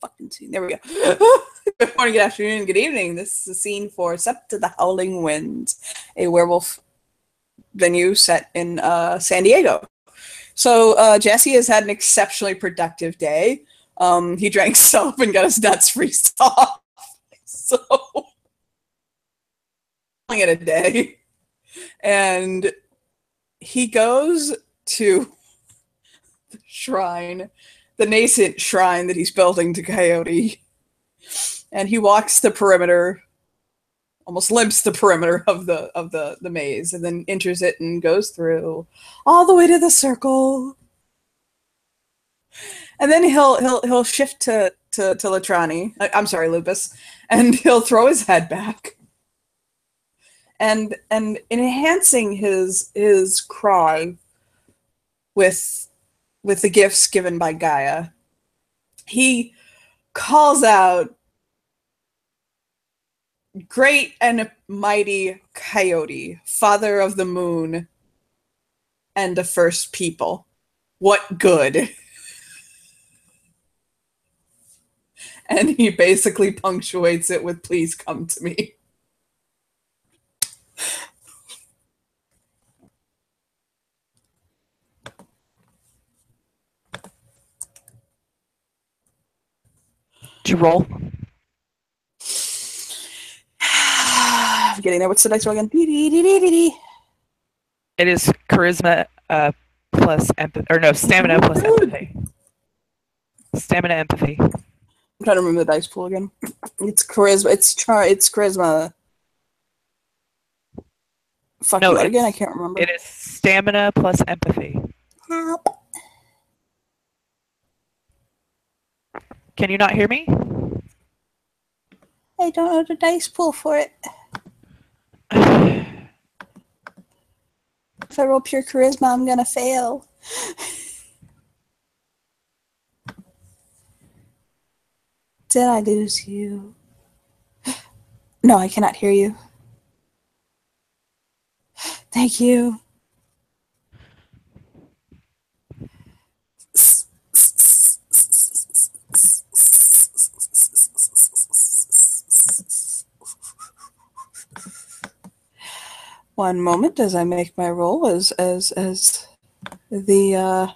fucking scene. There we go. Good morning, good afternoon, good evening. This is a scene for Step to the Howling Winds, a werewolf venue set in San Diego. So Jesse has had an exceptionally productive day. He drank soap and got his nuts freezed off. So, it a day. And he goes to the shrine, the nascent shrine that he's building to Coyote. And he walks the perimeter, almost limps the perimeter of the maze, and then enters it and goes through all the way to the circle. And then he'll shift to Latrani. I'm sorry, Lupus, and he'll throw his head back. And enhancing his cry with the gifts given by Gaia, he calls out, "Great and mighty Coyote, father of the moon and the first people, what good?" And he basically punctuates it with, "Please come to me." Did you roll? I'm getting there. What's the dice roll again? It is charisma plus empathy, or no, stamina plus empathy. Stamina empathy. I'm trying to remember the dice pool again. It's charisma. It's charisma. Fuck no, you again. I can't remember. It is stamina plus empathy. Help. Can you not hear me? I don't know the dice pool for it. If I roll pure charisma, I'm gonna fail. Did I lose you? No, I cannot hear you. Thank you. One moment as I make my roll as the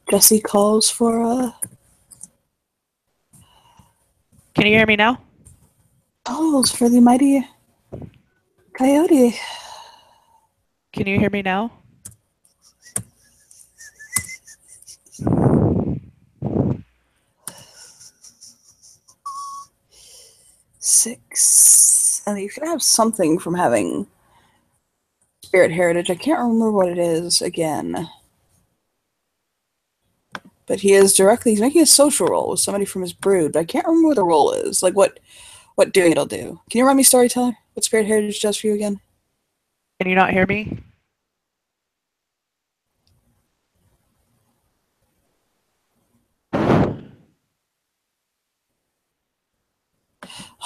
Jesse calls for Can you hear me now? calls for the mighty Coyote. Can you hear me now? Six. And you can have something from having spirit heritage. I can't remember what it is again. But he's making a social roll with somebody from his brood, but I can't remember what the roll is. Like what doing it'll do. Can you remind me, storyteller, what spirit heritage does for you again? Can you not hear me?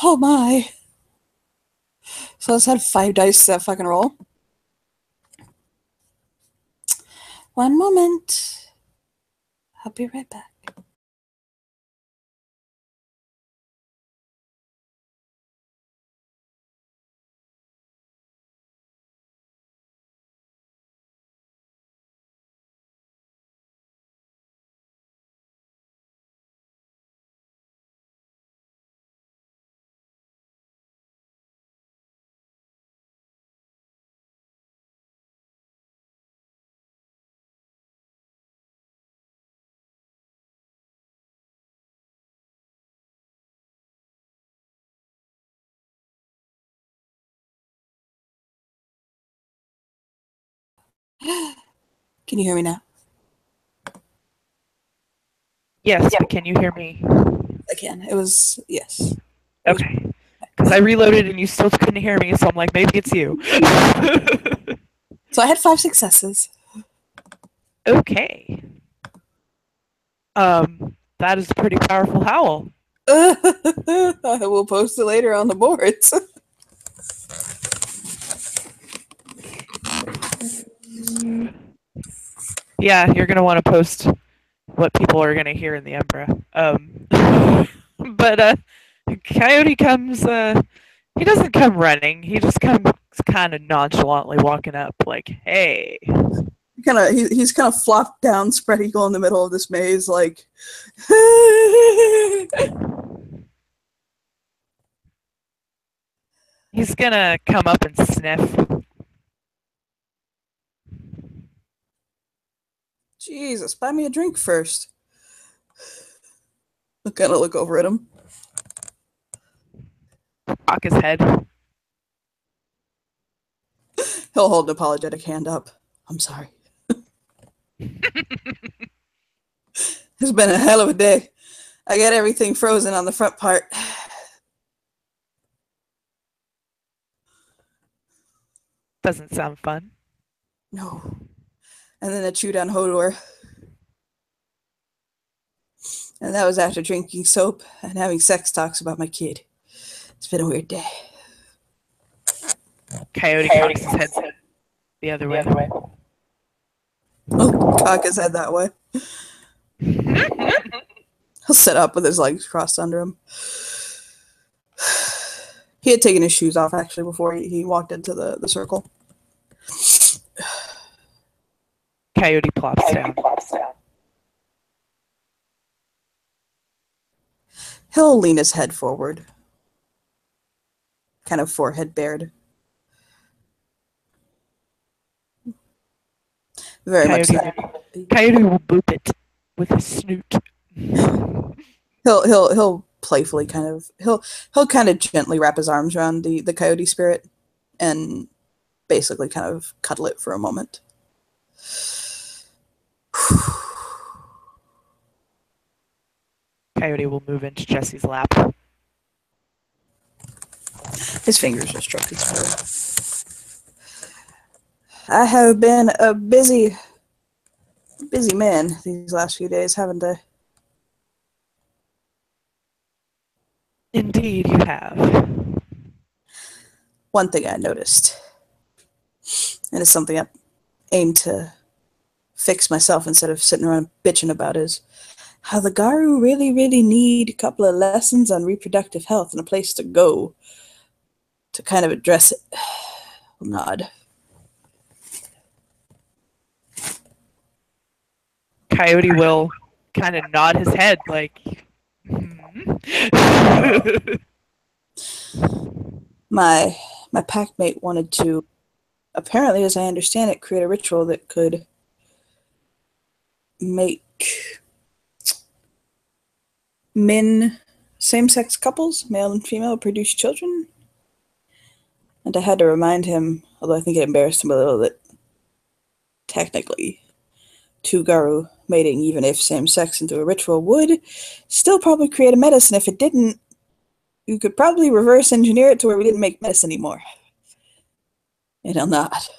Oh my. So let's add 5 dice to that fucking roll. One moment. I'll be right back. Can you hear me now? Yes, but can you hear me? I can. It was, yes. Okay. Because I reloaded and you still couldn't hear me, so I'm like, maybe it's you. So I had 5 successes. Okay. That is a pretty powerful howl. I will post it later on the boards. Yeah, you're gonna want to post what people are gonna hear in the Umbra. But Coyote comes. He doesn't come running. He just comes kind of nonchalantly walking up, like, "Hey." He's kind of flopped down, spread eagle in the middle of this maze, like. He's gonna come up and sniff. Jesus, buy me a drink first. I'll kind of look over at him. Cock his head. He'll hold an apologetic hand up. I'm sorry. It's been a hell of a day. I got everything frozen on the front part. Doesn't sound fun. No. And then I chewed on Hodor. And that was after drinking soap and having sex talks about my kid. It's been a weird day. Coyote cocks his head the other way. I'll cock his head that way. He'll sit up with his legs crossed under him. He had taken his shoes off, actually, before he walked into the circle. Coyote plops down. He'll lean his head forward, kind of forehead bared. Very much so. Coyote will boop it with his snoot. He'll playfully he'll kind of gently wrap his arms around the coyote spirit and basically kind of cuddle it for a moment. Coyote will move into Jesse's lap. His fingers are stroking fur. I have been a busy man these last few days, haven't I? Indeed, you have. One thing I noticed, and it's something I aim to fix myself instead of sitting around bitching about, is how the Garu really, really need a couple of lessons on reproductive health and a place to go to kind of address it. I'll nod. Coyote will kind of nod his head like, My packmate wanted to, apparently, as I understand it, create a ritual that could make men, same-sex couples, male and female, produce children. And I had to remind him, although I think it embarrassed him a little, that technically two Garu mating, even if same-sex, into a ritual would still probably create a medicine. If it didn't, you could probably reverse engineer it to where we didn't make medicine anymore. And he'll not.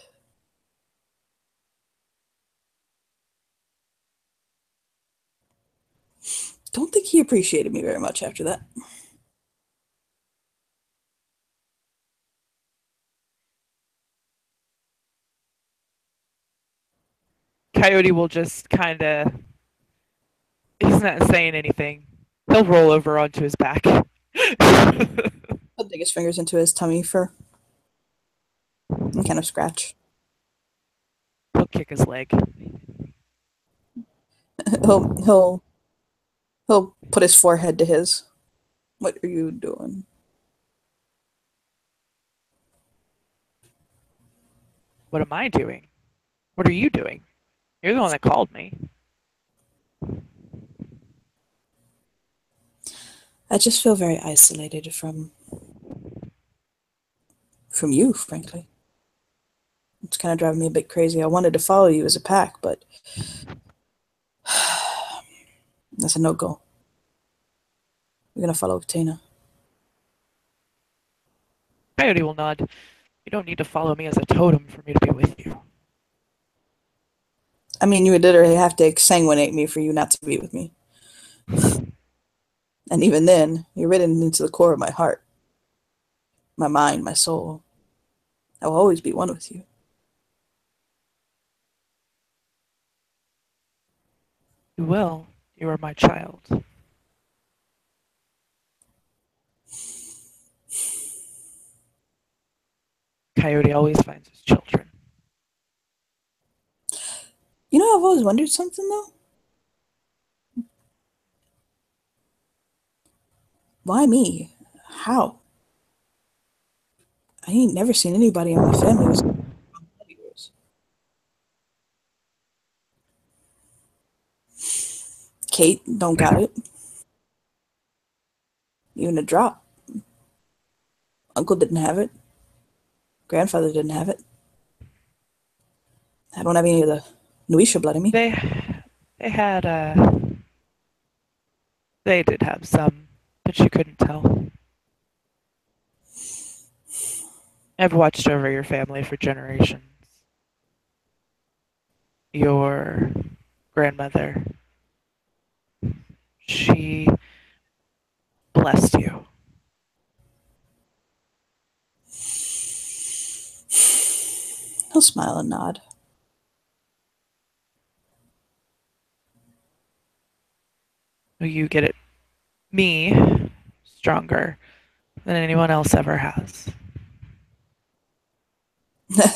Don't think he appreciated me very much after that. Coyote will just kind of, he's not saying anything. He'll roll over onto his back. He'll dig his fingers into his tummy fur and kind of scratch. He'll kick his leg. He'll put his forehead to his. What are you doing? What am I doing? What are you doing? You're the one that called me. I just feel very isolated from you, frankly. It's kind of driving me a bit crazy. I wanted to follow you as a pack, but that's a no-go. We're going to follow Tina. Coyote will nod. You don't need to follow me as a totem for me to be with you. I mean, you would literally have to exsanguinate me for you not to be with me. And even then, you're written into the core of my heart, my mind, my soul. I will always be one with you. You will. You are my child. Coyote always finds his children. You know, I've always wondered something though. Why me? How? I ain't never seen anybody in my family with years. Kate don't got it. Even a drop. Uncle didn't have it. Grandfather didn't have it. I don't have any of the Nuisha blood in me. They they had they did have some, but you couldn't tell. I've watched over your family for generations. Your grandmother, she blessed you. He'll smile and nod. You get it, me, stronger than anyone else ever has.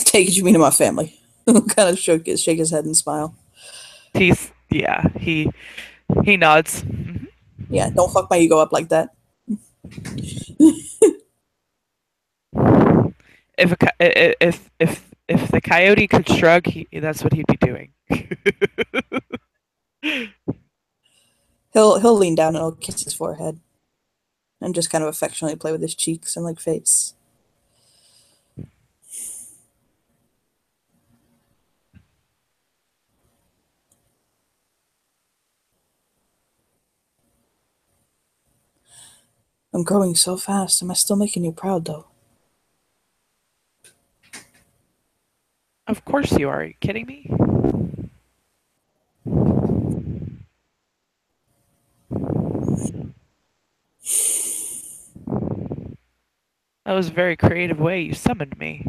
Take it you mean in my family. Kind of shake his head and smile. Yeah, he nods. Mhm. Yeah, don't fuck my ego up like that. If the coyote could shrug, that's what he'd be doing. He'll lean down and he'll kiss his forehead and just kind of affectionately play with his cheeks and like face. I'm growing so fast. Am I still making you proud though? Of course you are. Are you kidding me? That was a very creative way you summoned me.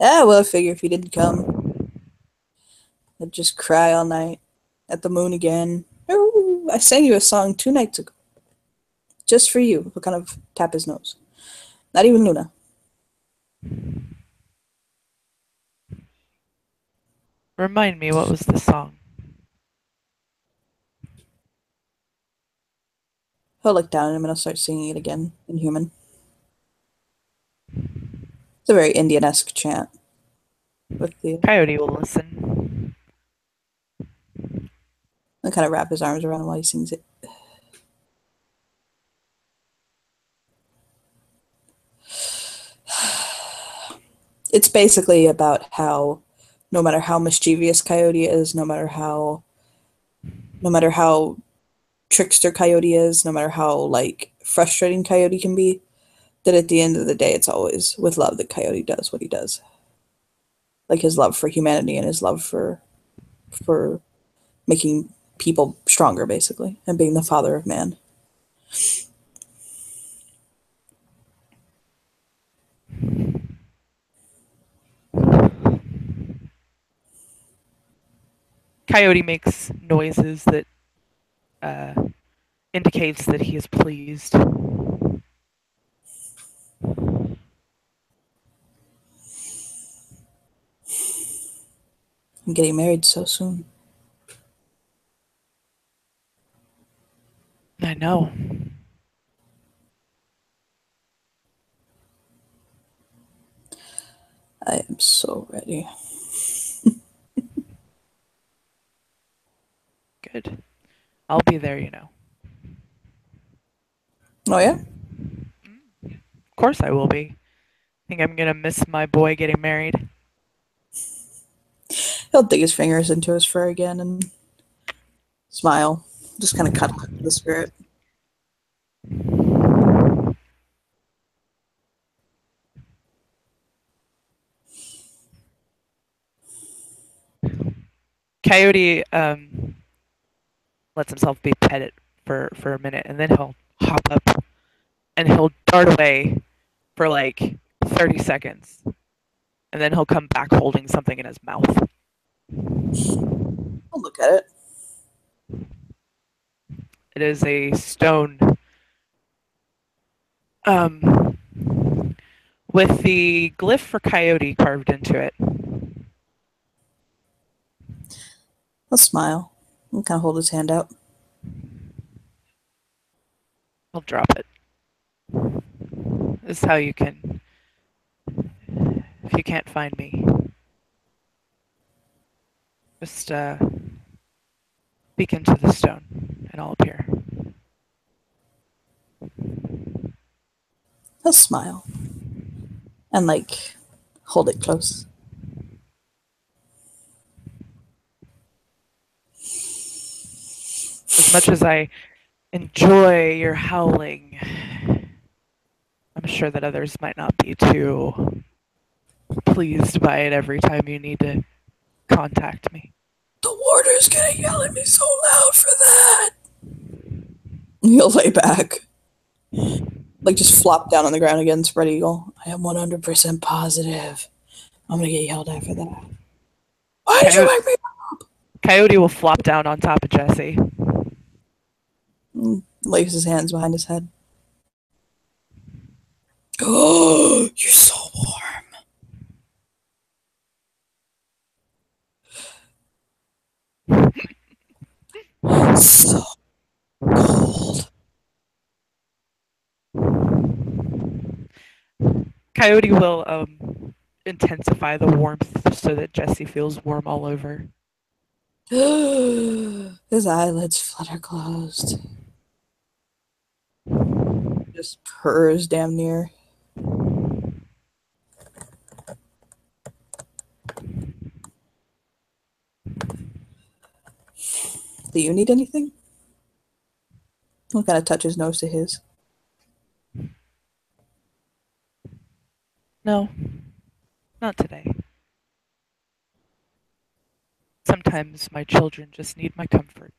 Ah, well, I figure if you didn't come, I'd just cry all night at the moon again. Ooh, I sang you a song 2 nights ago. Just for you. He'll kind of tap his nose. Not even Luna. Remind me, what was the song? He'll look down at him and I'll start singing it again in human. It's a very Indian-esque chant with the Coyote will listen. and kind of wrap his arms around him while he sings it. It's basically about how no matter how mischievous Coyote is, no matter how trickster Coyote is, no matter how like frustrating Coyote can be, that at the end of the day it's always with love that Coyote does what he does. Like his love for humanity and his love for making people stronger basically and being the father of man. Coyote makes noises that uh, indicates that he is pleased. I'm getting married so soon. I know. I am so ready. Good. I'll be there, you know. Oh yeah? Of course I will be. Think I'm gonna miss my boy getting married. He'll dig his fingers into his fur again and smile. Just kind of cuddle the spirit. Coyote lets himself be petted for a minute, and then he'll hop up and he'll dart away for like 30 seconds, and then he'll come back holding something in his mouth. I'll look at it. It is a stone um, with the glyph for coyote carved into it. I'll smile and kind of hold his hand out. I'll drop it. This is how you can, if you can't find me, just speak into the stone and I'll appear. I'll smile and like hold it close. As much as I enjoy your howling, I'm sure that others might not be too pleased by it every time you need to contact me. The warder's gonna yell at me so loud for that. He'll lay back. Like just flop down on the ground again, spread eagle. I am 100% positive. I'm gonna get yelled at for that. Why did you Coyote, wake me Coyote will flop down on top of Jesse. up? Lays his hands behind his head. Oh, you're so warm. So cold. Coyote will intensify the warmth so that Jesse feels warm all over. His eyelids flutter closed. Just purrs damn near. Do you need anything? He'll kind of touch his nose to his. No, not today. Sometimes my children just need my comfort.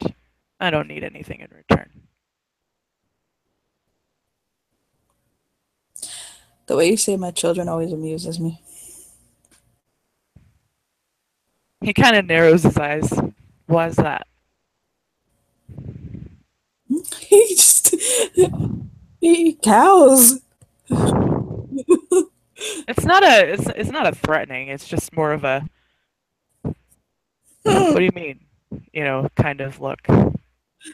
I don't need anything in return. The way you say my children always amuses me. He kind of narrows his eyes. Why's that? He just he cows. It's not a threatening. It's just more of a what do you mean? Kind of look.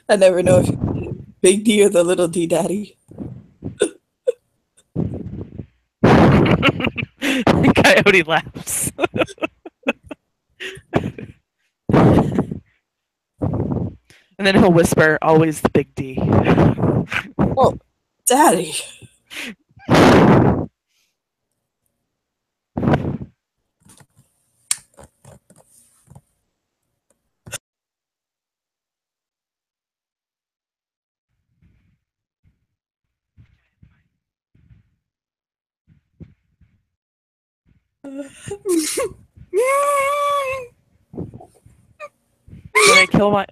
I never know if you big D or the little D daddy. Coyote laughs. And then he'll whisper, always the big D. Oh, daddy.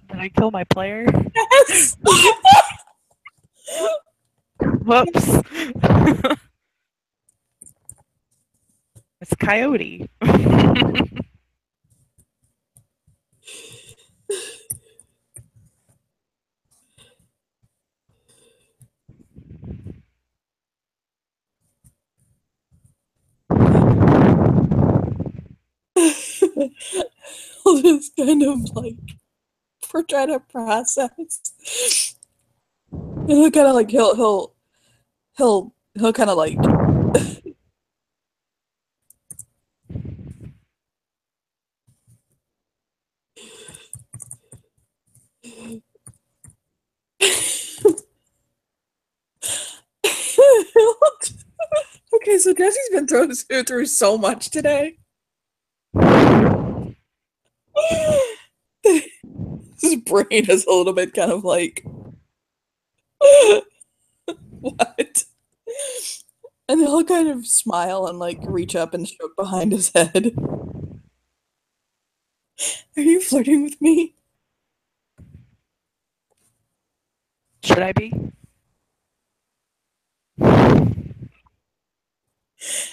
Did I kill my player? Yes. Whoops. It's Coyote. I'll just kind of like for trying to process. And he'll kind of like he'll kind of like okay, so Jesse's been through so much today. His brain is a little bit kind of like what? And he'll kind of smile and like reach up and stroke behind his head. Are you flirting with me? Should I be?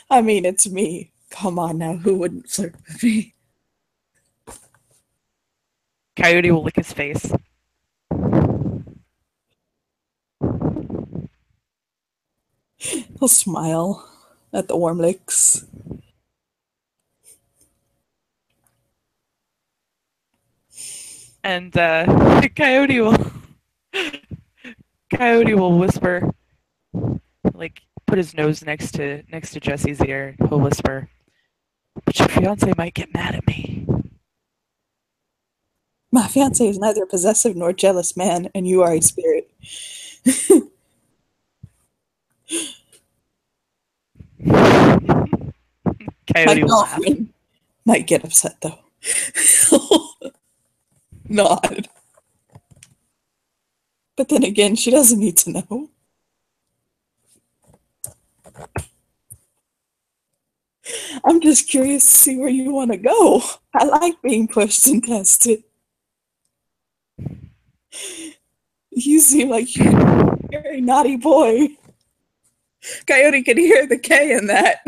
I mean, it's me. Come on now, who wouldn't flirt with me? Coyote will lick his face. He'll smile at the warm licks. And Coyote will whisper, like put his nose next to Jesse's ear. He'll whisper, "But your fiance might get mad at me." My fiance is neither a possessive nor jealous man, and you are a spirit. My Coyote will laugh. girlfriend might get upset though. Nod. But then again, she doesn't need to know. I'm just curious to see where you want to go. I like being pushed and tested. You seem like you're a naughty boy. Coyote could hear the K in that.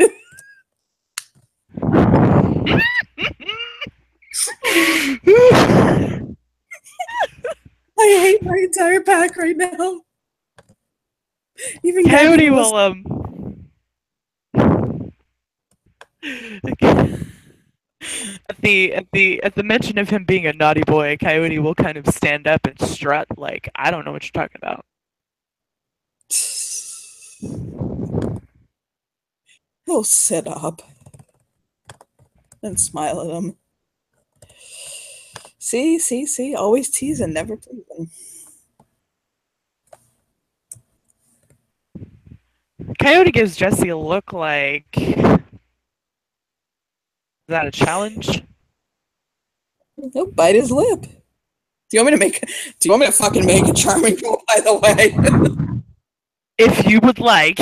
I hate my entire pack right now. Even Coyote will at the mention of him being a naughty boy, Coyote will kind of stand up and strut like, I don't know what you're talking about. He'll sit up and smile at him. See, always teasing, never pleasing. Coyote gives Jesse a look like, is that a challenge? He'll bite his lip. Do you want me to fucking make a charming roll, by the way? If you would like,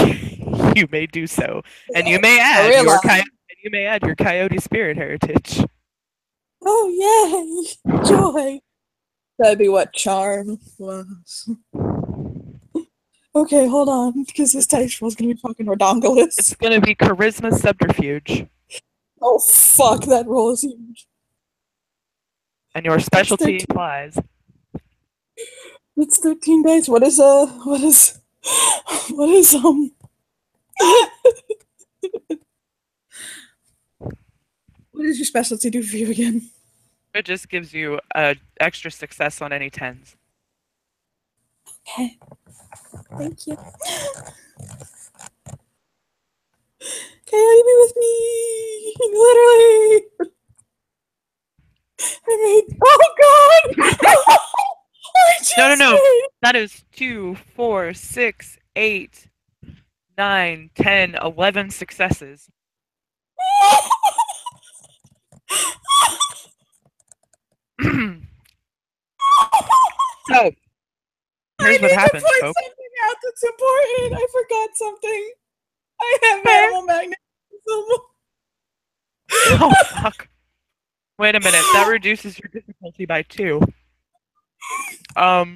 you may do so. And you may add your coyote spirit heritage. Oh yay! Joy. That'd be what charm was. Okay, hold on, because this dice roll's gonna be fucking redonkulous. It's gonna be charisma subterfuge. Oh fuck, that roll is huge. And your specialty applies. It's 13 dice. What is what is what does your specialty do for you again? It just gives you a extra success on any 10s. Okay. Thank you. Can you be with me? Literally. I made. Oh God! No. That is 2, 4, 6, 8, 9, 10, 11 successes. So, here's what happens, I need to point folks. something out that's important. I forgot something. I have animal magnetism. Oh, fuck. Wait a minute. That reduces your difficulty by 2. That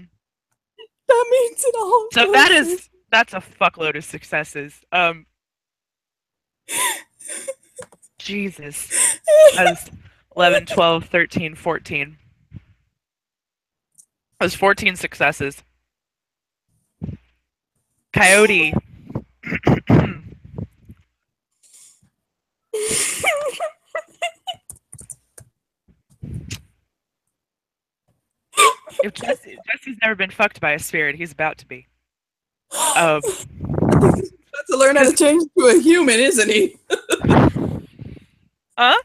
means it all. So that's a fuckload of successes. Jesus. That's 11, 12, 13, 14. That's 14 successes. Coyote. If Jesse's never been fucked by a spirit, he's about to be. He's about to learn how to change to a human, isn't he? Huh?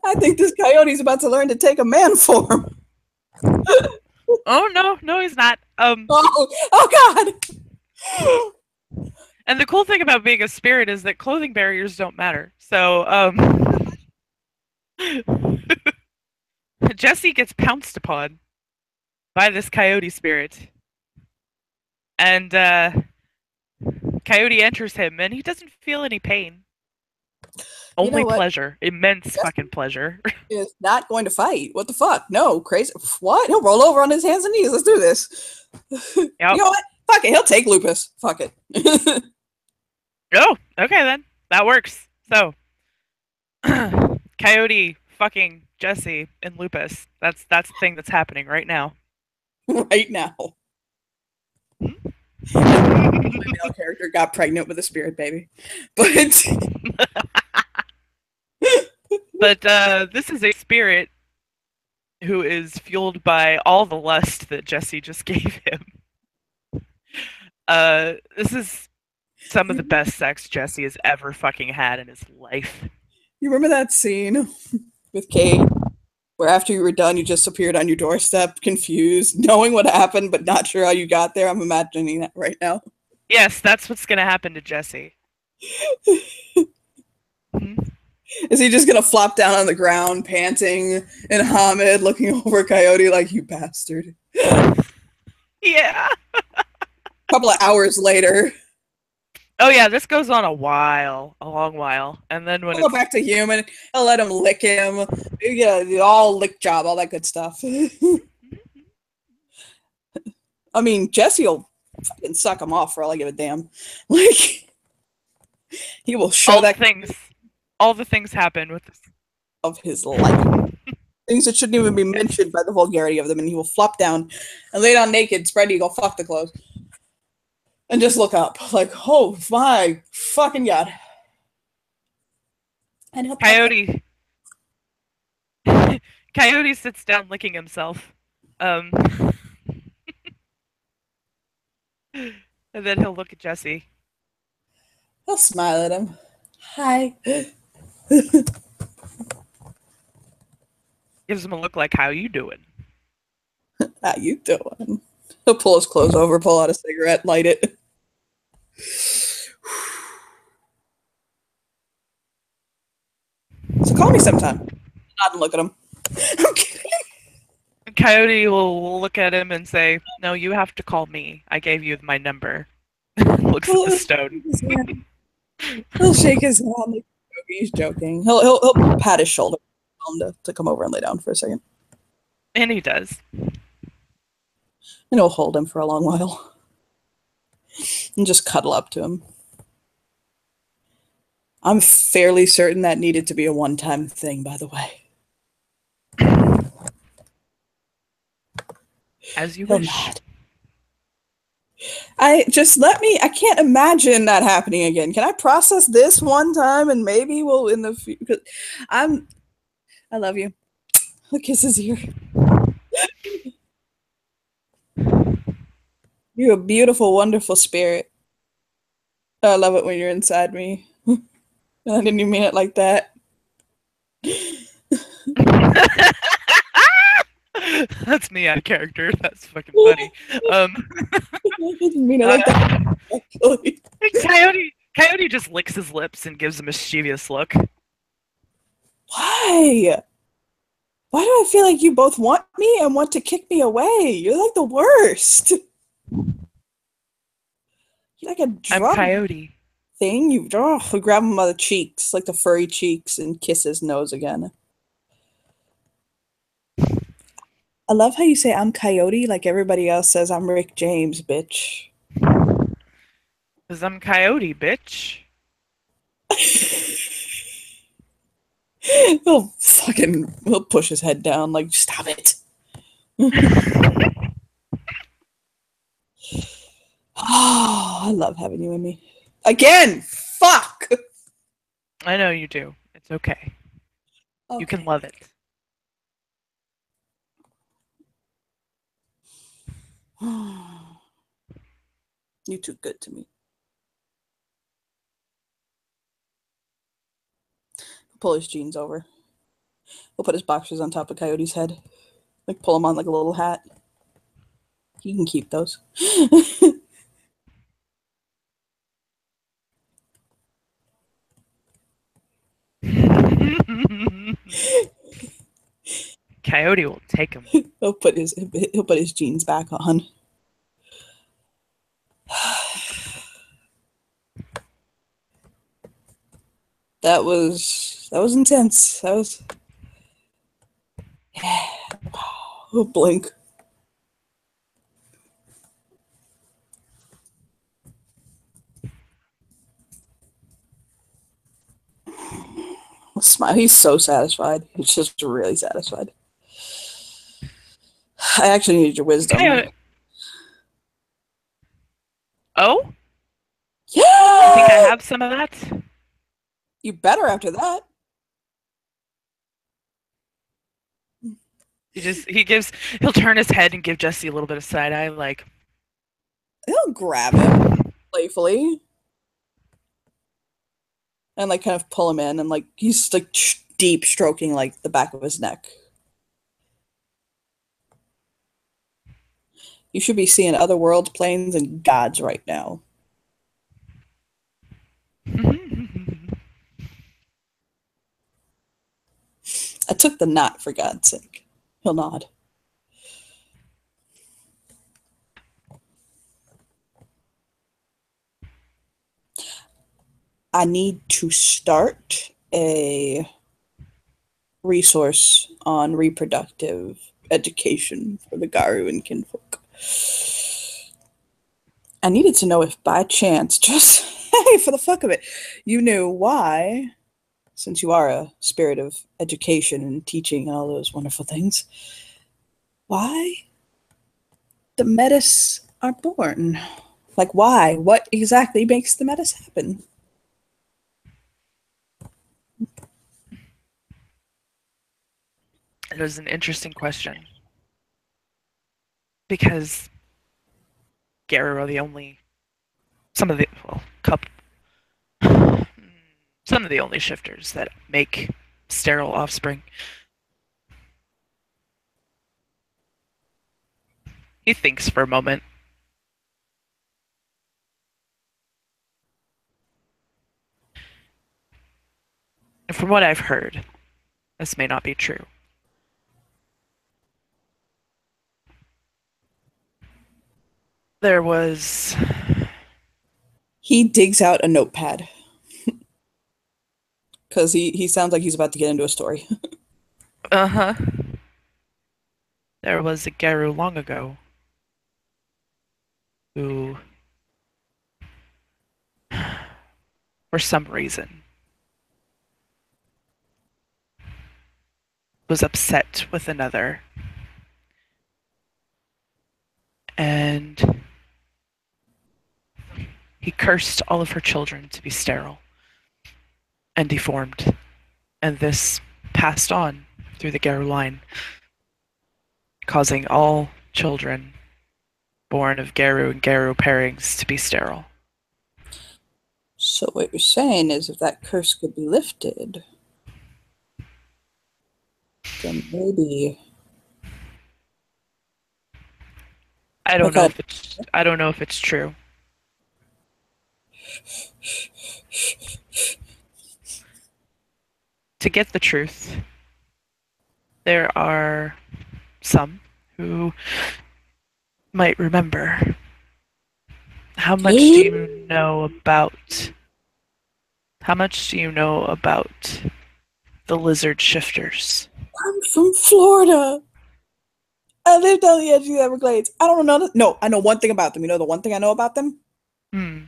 I think this coyote's about to learn to take a man form. Oh no, he's not. Oh God. And the cool thing about being a spirit is that clothing barriers don't matter. So Jesse gets pounced upon by this coyote spirit. And Coyote enters him and he doesn't feel any pain. Only pleasure. Immense fucking pleasure. Is not going to fight. What the fuck? No, crazy. What? He'll roll over on his hands and knees. Let's do this. Yep. You know what? Fuck it. He'll take lupus. Fuck it. Oh, okay then. That works. So, Coyote fucking Jesse in Lupus. That's the thing that's happening right now. right now. My male character got pregnant with a spirit baby. But But this is a spirit who is fueled by all the lust that Jesse just gave him. This is some of the best sex Jesse has ever fucking had in his life. you remember that scene with Kate where after you were done, you just appeared on your doorstep, confused, knowing what happened, but not sure how you got there? I'm imagining that right now. Yes, that's what's gonna happen to Jesse. Is he just gonna flop down on the ground, panting, and Hamid looking over Coyote like, you bastard? Yeah. A couple of hours later, Oh yeah, this goes on a long while, and then when he'll go it's back to human. He'll let him lick him. Yeah, all lick job, all that good stuff. I mean, Jesse will fucking suck him off for all I give a damn. Like, he will show all the that things, all the things happen with this. of his life. Things that shouldn't even be mentioned by the vulgarity of them, and he will flop down and lay down naked, spread eagle, fuck the clothes, and just look up like, oh my fucking god. And he'll pet Coyote, Coyote sits down licking himself, um, and then he'll look at Jesse. He'll smile at him. Hi. Gives him a look like, "How you doing?" How you doing? He'll pull his clothes over, pull out a cigarette, light it. So call me sometime. Nod and look at him. I'm kidding. Coyote will look at him and say, "No, you have to call me. I gave you my number." Looks at the stone. He'll shake his hand like he's joking. He'll pat his shoulder, tell him to come over and lay down for a second, And he does. and he'll hold him for a long while and just cuddle up to him. I'm fairly certain that needed to be a one-time thing, by the way. As you He'll wish. nod. I can't imagine that happening again. Can I process this one time and maybe we'll in the future? I love you. A kiss his ear. You're a beautiful, wonderful spirit. I love it when you're inside me. I didn't even mean it like that. That's me out of character. That's fucking funny. I didn't mean it like that. Actually. Coyote just licks his lips and gives a mischievous look. Why? Why do I feel like you both want me and want to kick me away? You're like the worst. You're like a I'm drug Coyote. thing. You grab him by the cheeks, like the furry cheeks, and kiss his nose again. I love how you say I'm Coyote like everybody else says I'm Rick James, bitch. Cause I'm Coyote, bitch. He'll push his head down like, stop it. Oh, I love having you in me. Again, fuck. I know you do. It's okay. You can love it. You too good to me. Pull his jeans over. He'll put his boxers on top of Coyote's head. Like pull him on like a little hat. He can keep those. Coyote will take him. He'll put his jeans back on. That was intense. That was yeah. Oh, blink. Smile. smile. He's so satisfied. He's just really satisfied. I actually needed your wisdom. Okay. Oh, you think I Yeah! have some of that? You better after that. He'll turn his head and give Jesse a little bit of side eye, like, He'll grab him playfully and like kind of pull him in and like he's like deep stroking like the back of his neck. You should be seeing other worlds, planes, and gods right now. I took the knot for God's sake. He'll nod. I need to start a resource on reproductive education for the Garu and kinfolk. I needed to know if by chance, just hey, for the fuck of it, you knew why, since you are a spirit of education and teaching and all those wonderful things, why the metis are born. Like, why? What exactly makes the metis happen? It was an interesting question because Garu are the only some of the well, couple some of the only shifters that make sterile offspring. He thinks for a moment. And from what I've heard, this may not be true. There was He digs out a notepad because he sounds like he's about to get into a story. uh-huh. There was a Garu long ago who for some reason was upset with another and he cursed all of her children to be sterile and deformed. And this passed on through the Garu line, causing all children born of Garu and Garu pairings to be sterile. So what you're saying is if that curse could be lifted, then maybe what kind of I don't know if it's true. To get the truth, there are some who might remember. How much do you know about how much do you know about the lizard shifters? I'm from Florida. I lived on the edge of the Everglades. I don't know. No, I know one thing about them. You know the one thing I know about them? Hmm.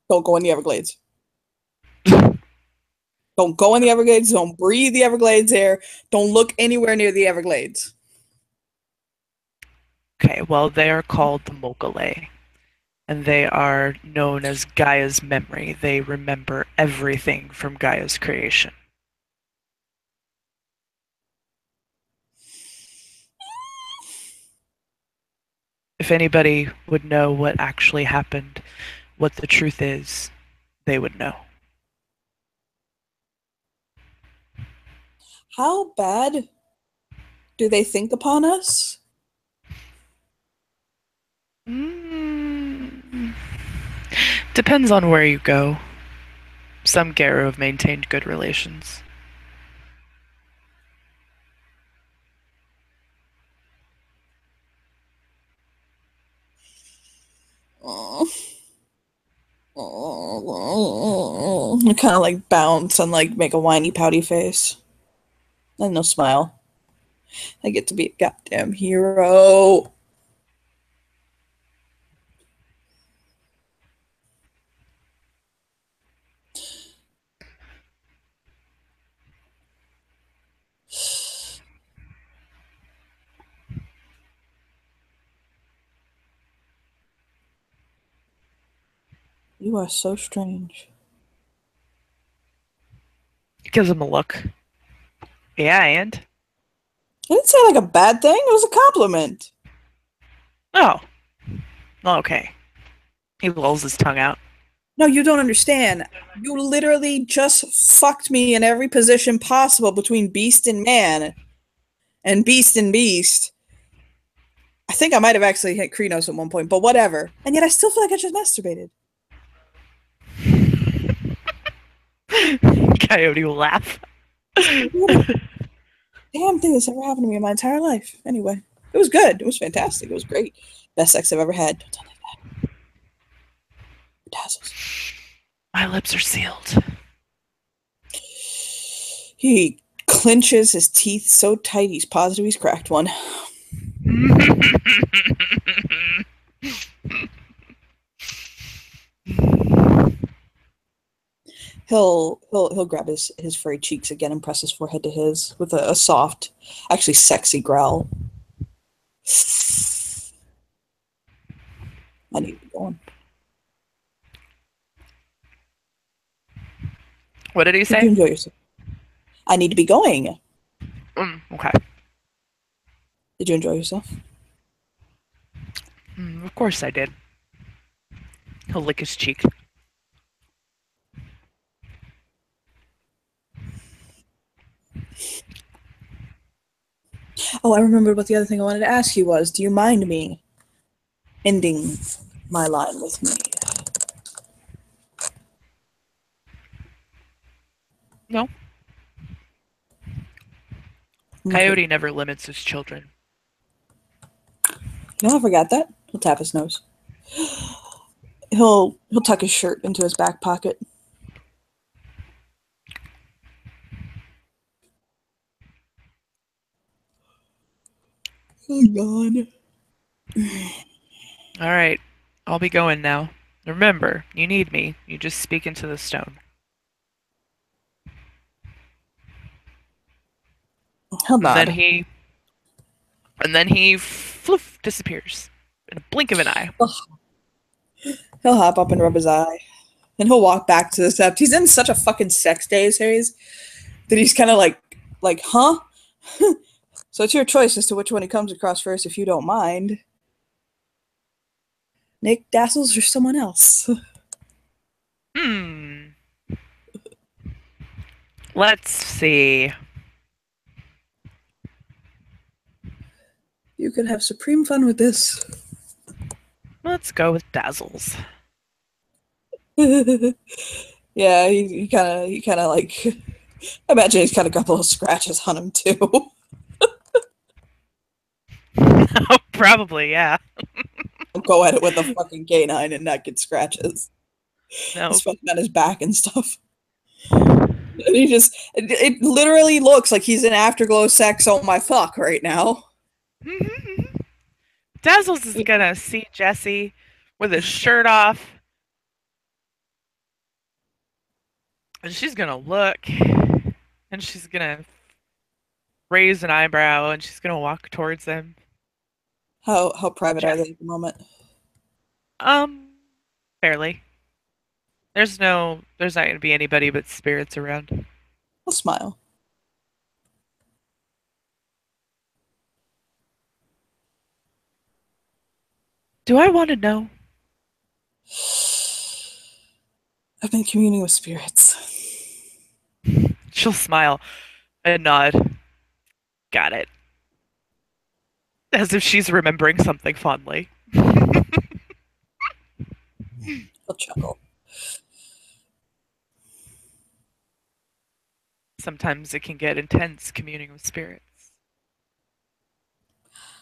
Don't go in the Everglades. Don't go in the Everglades. Don't breathe the Everglades air. Don't look anywhere near the Everglades. Okay, well, they are called the Mokale, and they are known as Gaia's memory. They remember everything from Gaia's creation. If anybody would know what actually happened, what the truth is, they would know. How bad do they think upon us? Mm, depends on where you go. Some Garu have maintained good relations. Oh, I kind of like bounce and like make a whiny pouty face. And no smile. I get to be a goddamn hero. You are so strange. Gives him a look. Yeah, and? I didn't say like a bad thing. It was a compliment. Oh, okay. He lolls his tongue out. No, you don't understand. You literally just fucked me in every position possible between beast and man and beast and beast. I think I might have actually hit Krenos at one point, but whatever. And yet I still feel like I just masturbated. Coyote will laugh. Damn thing that's ever happened to me in my entire life. Anyway, it was good. It was fantastic. It was great. Best sex I've ever had. Don't tell me that. Dazzles. My lips are sealed. He clenches his teeth so tight he's positive he's cracked one. He'll grab his furry cheeks again and press his forehead to his with a soft, actually sexy growl. I need to be going. What did he Did you say? enjoy yourself? I need to be going. Okay. Did you enjoy yourself? Of course I did. He'll lick his cheek. Oh, I remembered what the other thing I wanted to ask you was, do you mind me ending my line with me? No. Okay. Coyote never limits his children. No, I forgot that. He'll tap his nose. He'll tuck his shirt into his back pocket. Oh, God. All right. I'll be going now. Remember, you need me. You just speak into the stone. He'll And then nod. he floof disappears in a blink of an eye. He'll hop up and rub his eye. And he'll walk back to the sept. He's in such a fucking sex daze haze that he's kind of like, huh? So it's your choice as to which one he comes across first, if you don't mind. Nick Dazzles or someone else? Let's see. You could have supreme fun with this. Let's go with Dazzles. Yeah, he kind of like. I imagine he's kind of got little scratches on him too. Probably, yeah. Go at it with a fucking canine and not get scratches. No. He's fucking on his back and stuff. And he just, it literally looks like he's in afterglow sex. Oh my fuck, right now. Dazzles is gonna see Jesse with his shirt off. And she's gonna look. And she's gonna raise an eyebrow and she's gonna walk towards him. How private are they at the moment? Fairly. There's not gonna be anybody but spirits around. I'll smile. Do I want to know? I've been communing with spirits. She'll smile and nod. Got it. As if she's remembering something fondly. He'll chuckle. Sometimes it can get intense communing with spirits.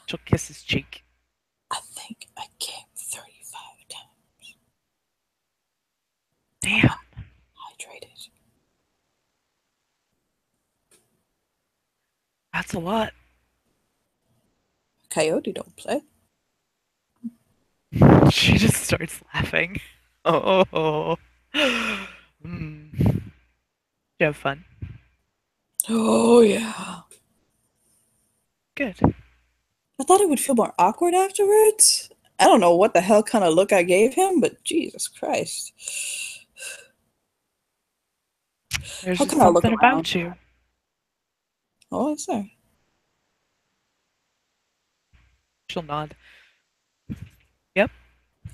She'll kiss his cheek. I think I came 35 times. Damn. Hydrated. That's a lot. Coyote don't play. She just starts laughing. Oh. You have fun? Oh, yeah. Good. I thought it would feel more awkward afterwards. I don't know what the hell kind of look I gave him, but Jesus Christ. There's How just can I look something around? about you. Oh, is there? She'll nod. Yep,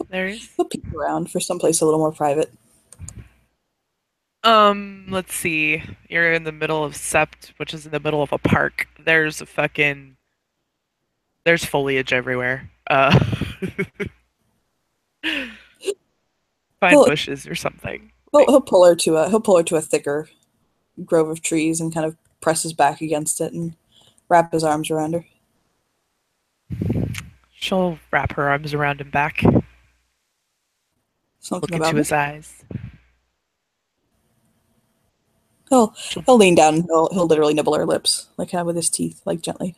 there is. He'll peek around for someplace a little more private. Let's see. You're in the middle of Sept, which is in the middle of a park. There's foliage everywhere. Find He'll bushes or something. he'll, Like, he'll pull her to a thicker grove of trees and kind of press his back against it and wrap his arms around her. she'll wrap her arms around him back, Something look about into me. his eyes. He'll She'll he'll lean down and he'll literally nibble her lips, like kind of with his teeth, like gently.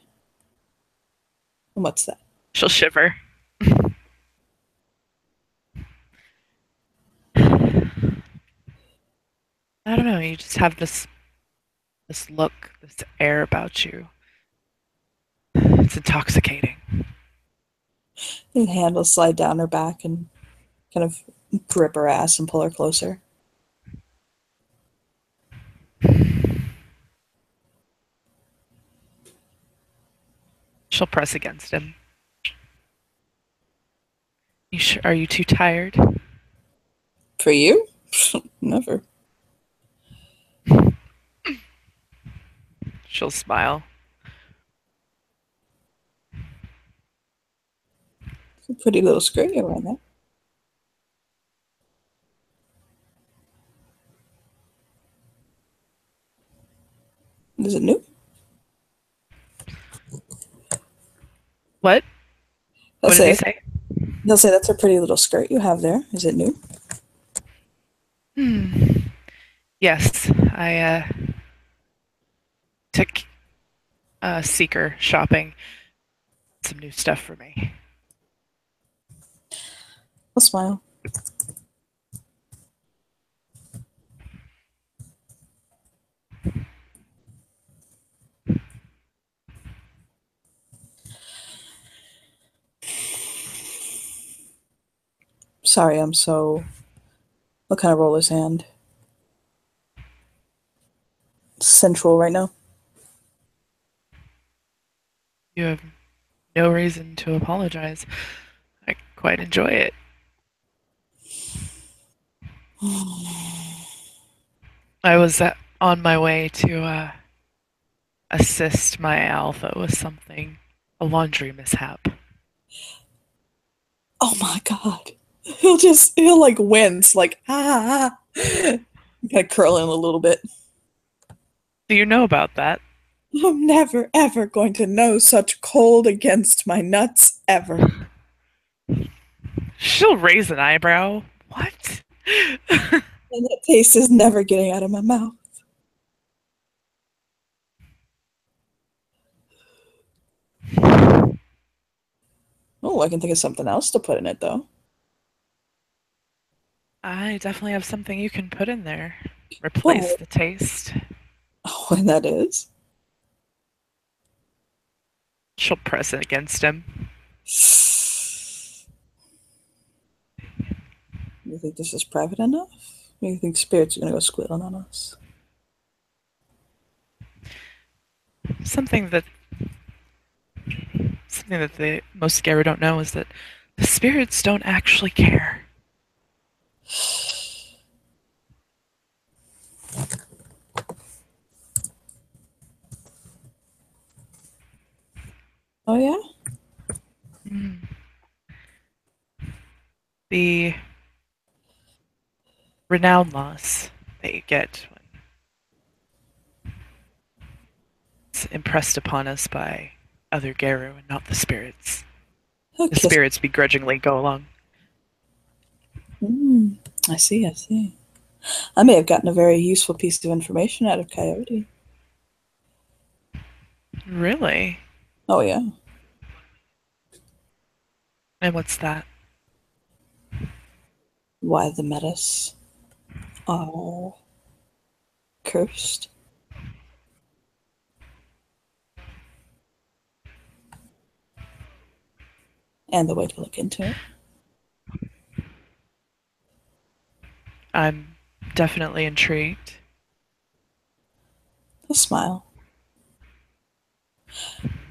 And what's that? she'll shiver. I don't know, you just have this look, this air about you. It's intoxicating. His hand will slide down her back and kind of grip her ass and pull her closer. She'll press against him. Are you too tired? For you? Never. She'll smile. It's a pretty little skirt you're wearing there. Is it new? What? He'll What did he say. say? He'll say that's a pretty little skirt you have there. Is it new? Hmm. Yes, I took Seeker shopping. Some new stuff for me. I'll smile. Sorry, I'm so. I'll kind of roll his hand. Sensual right now. You have no reason to apologize. I quite enjoy it. I was on my way to assist my alpha with something, a laundry mishap. Oh my god. He'll like wince, like ah. Kind of curl in a little bit. Do you know about that? I'm never ever going to know such cold against my nuts ever. She'll raise an eyebrow. What? And that taste is never getting out of my mouth. Oh, I can think of something else to put in it though. I definitely have something you can put in there. Replace What? the taste. Oh, and that is? She'll press it against him. You think this is private enough? You think spirits are gonna go squealing on us? Something that something that the most Scaru don't know is that the spirits don't actually care. Oh yeah? Mm. The renown loss that you get when it's impressed upon us by other Garu and not the spirits. He'll The kiss. spirits begrudgingly go along. Mm, I see, I see. I may have gotten a very useful piece of information out of Coyote. Really? Oh yeah. And what's that? Why the metas are cursed. and the way to look into it. I'm definitely intrigued. He'll smile.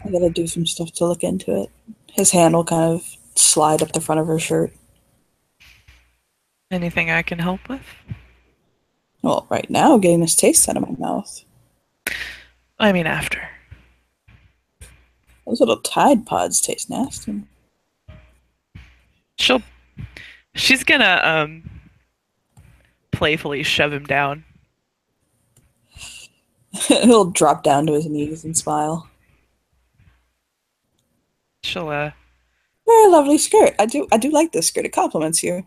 I gotta do some stuff to look into it. His hand will kind of slide up the front of her shirt. Anything I can help with? Well, right now, getting this taste out of my mouth. I mean, after. Those little Tide Pods taste nasty. She'll. She's gonna playfully shove him down. He'll drop down to his knees and smile. She'll Very lovely skirt. I do like this skirt. It compliments you.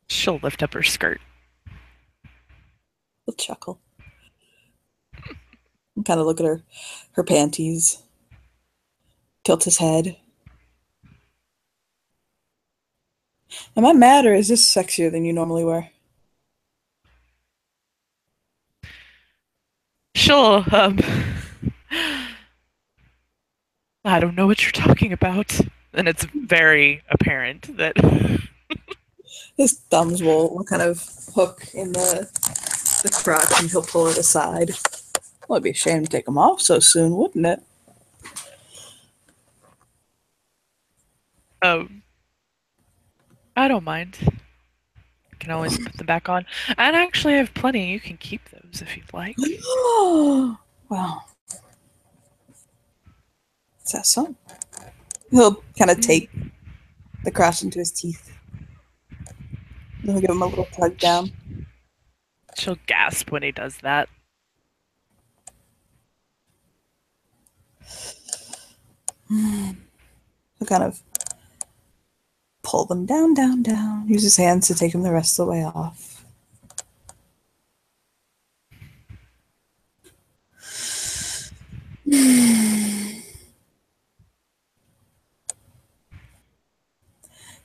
she'll lift up her skirt. He'll chuckle. And kind of look at her panties. Tilt his head. Am I mad or is this sexier than you normally wear? She'll I don't know what you're talking about. And it's very apparent that His thumbs will kind of hook in the crotch and he'll pull it aside. Well, it'd be a shame to take them off so soon, wouldn't it? um I don't mind. I can always put them back on. And actually I have plenty. You can keep those if you'd like. Well, is that so? He'll kind of take the crotch into his teeth. Then he'll give him a little tug down. She'll gasp when he does that. He'll kind of pull them down, down, down. Use his hands to take them the rest of the way off.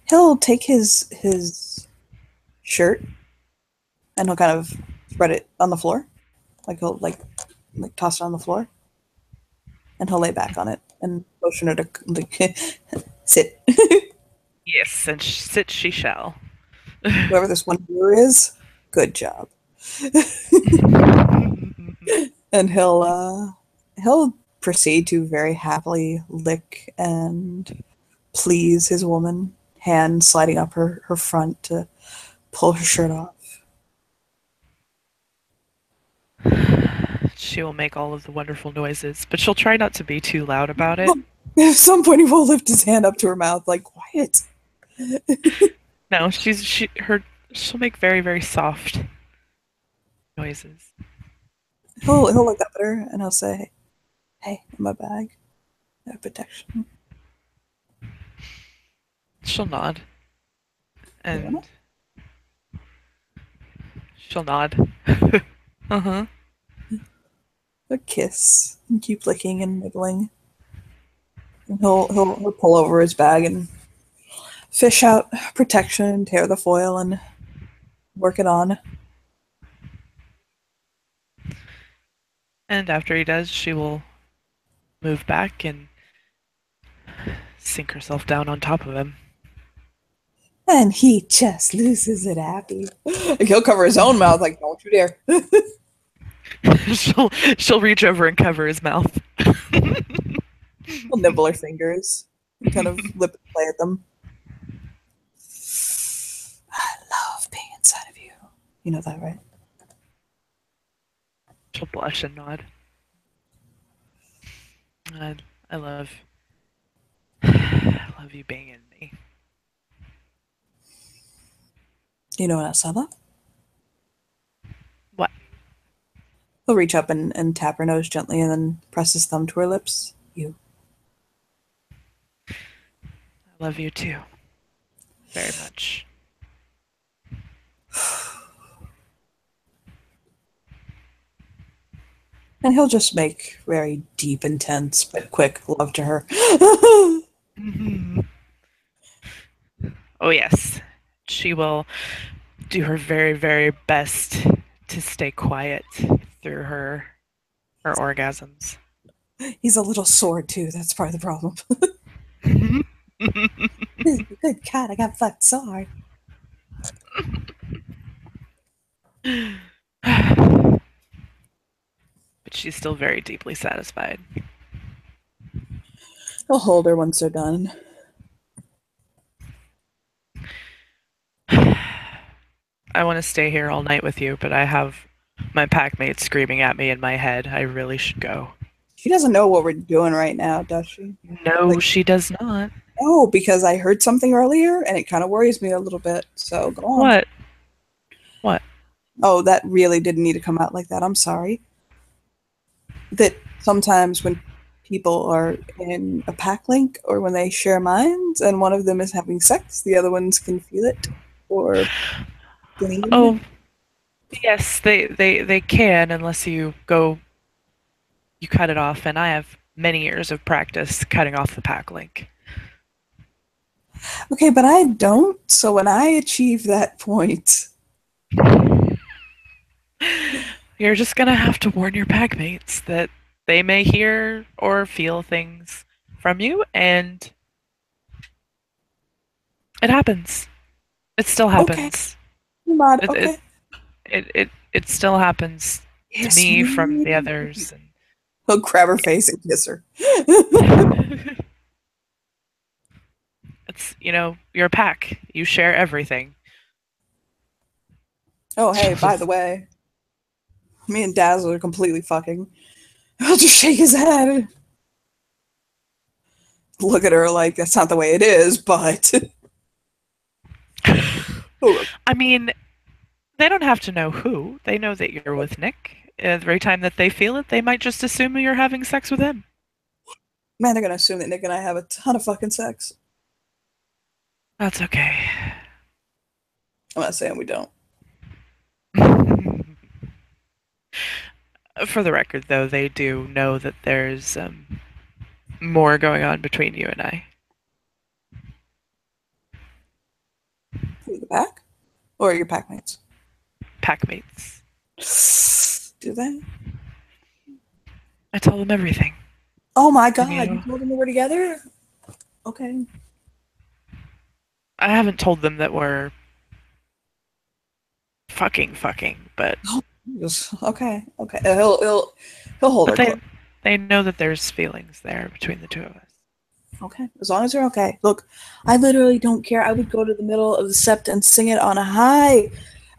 He'll take his shirt and he'll kind of spread it on the floor. Like he'll like toss it on the floor. And he'll lay back on it and motion her to like, sit. Yes, and sit she shall. Whoever this one viewer is, good job. And he'll proceed to very happily lick and please his woman, hand sliding up her front to pull her shirt off. She will make all of the wonderful noises, but she'll try not to be too loud about it. At some point, he will lift his hand up to her mouth, like quiet. No, she'll make very, very soft noises. He'll look up at her and he'll say, "Hey, in my bag, I have protection." She'll nod. You And want she'll nod. Uh-huh. a kiss and keep licking and nibbling. And he'll pull over his bag and fish out protection, tear the foil, and work it on. And after he does, she will move back and sink herself down on top of him. And he just loses it happy. Like he'll cover his own mouth, like, don't you dare. she'll reach over and cover his mouth. He'll nibble her fingers and kind of lip and play at them. I love being inside of you. You know that, right? She'll blush and nod. I love you being in me. You know what else I love? What? He'll reach up and tap her nose gently and then press his thumb to her lips. You. I love you too. Very much. And he'll just make very deep, intense, but quick love to her. Mm-hmm. Oh, yes. She will do her very, very best to stay quiet through her orgasms. He's a little sore too. That's part of the problem. Good God, I got fucked sore. But she's still very deeply satisfied. He'll hold her once they're done. I want to stay here all night with you, but I have my packmate screaming at me in my head. I really should go. She doesn't know what we're doing right now, does she? No, Like, she does not. no, because I heard something earlier and it kind of worries me a little bit. So go on. What? What? Oh, that really didn't need to come out like that. I'm sorry. That sometimes when people are in a pack link or when they share minds and one of them is having sex, the other ones can feel it or glean. Oh, yes, they can unless you cut it off, and I have many years of practice cutting off the pack link. Okay, but I don't. So when I achieve that point, You're just gonna have to warn your packmates that they may hear or feel things from you, and it happens. It still okay, happens. mod, It it okay. it still happens to Yes, me from the me. others. He'll grab her face and kiss her. And it's you're a pack. You share everything. Oh, hey, by the way, me and Dazzle are completely fucking. I'll just shake his head. Look at her like that's not the way it is, but oh, I mean, they don't have to know who. They know that you're with Nick. Every time that they feel it, they might just assume you're having sex with him. man, they're gonna assume that Nick and I have a ton of fucking sex. That's okay. I'm not saying we don't. For the record, though, they do know that there's more going on between you and I. Who, the pack? Or your packmates? Packmates. Do they? I tell them everything. Oh my And god, you told them we were together? Okay. I haven't told them that we're fucking, but Oh, okay, okay. He'll hold but her close. they know that there's feelings there between the two of us. Okay, as long as they're okay. Look, I literally don't care. I would go to the middle of the sept and sing it on a high.